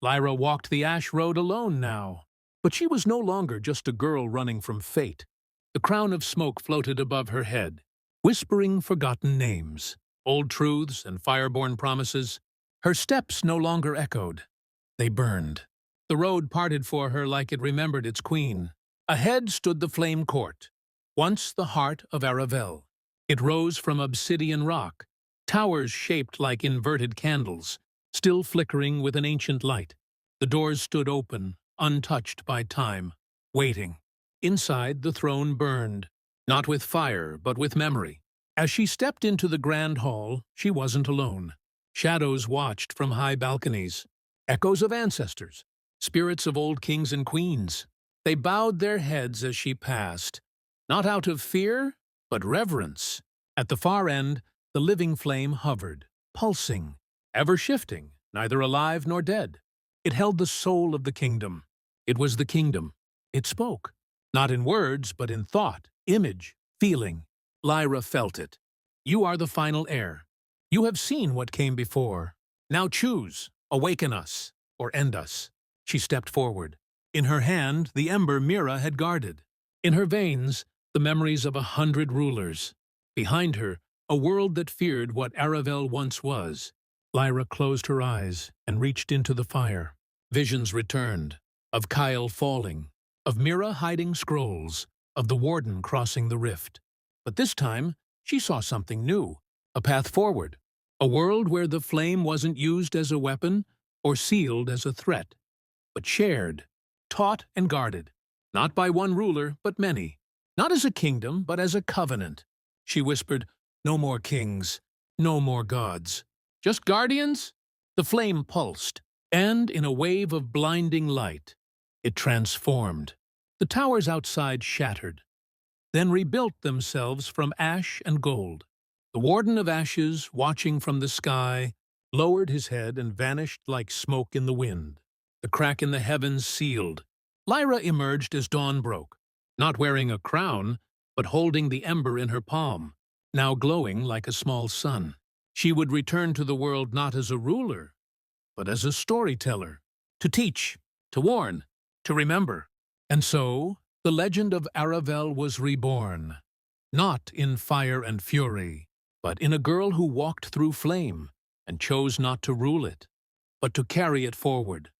Lyra walked the ash road alone now. But she was no longer just a girl running from fate. The crown of smoke floated above her head, whispering forgotten names, old truths and fireborn promises. Her steps no longer echoed. They burned. The road parted for her like it remembered its queen. Ahead stood the flame court, once the heart of Aravell. It rose from obsidian rock, towers shaped like inverted candles, still flickering with an ancient light. The doors stood open, untouched by time, waiting. Inside, the throne burned, not with fire, but with memory. As she stepped into the grand hall, she wasn't alone. Shadows watched from high balconies, echoes of ancestors, spirits of old kings and queens. They bowed their heads as she passed, not out of fear, but reverence. At the far end, the living flame hovered, pulsing, ever shifting, neither alive nor dead. It held the soul of the kingdom. It was the kingdom. It spoke, not in words, but in thought, image, feeling. Lyra felt it. You are the final heir. You have seen what came before. Now choose, awaken us, or end us. She stepped forward. In her hand, the ember Mira had guarded. In her veins, the memories of 100 rulers. Behind her, a world that feared what Aravell once was. Lyra closed her eyes and reached into the fire. Visions returned, of Kyle falling, of Mira hiding scrolls, of the warden crossing the rift. But this time, she saw something new, a path forward, a world where the flame wasn't used as a weapon or sealed as a threat, but shared, taught and guarded, not by one ruler, but many, not as a kingdom, but as a covenant. She whispered, "No more kings, no more gods. Just guardians?" The flame pulsed, and in a wave of blinding light, it transformed. The towers outside shattered, then rebuilt themselves from ash and gold. The Warden of Ashes, watching from the sky, lowered his head and vanished like smoke in the wind. The crack in the heavens sealed. Lyra emerged as dawn broke, not wearing a crown, but holding the ember in her palm, now glowing like a small sun. She would return to the world not as a ruler, but as a storyteller, to teach, to warn, to remember. And so, the legend of Aravell was reborn, not in fire and fury, but in a girl who walked through flame and chose not to rule it, but to carry it forward.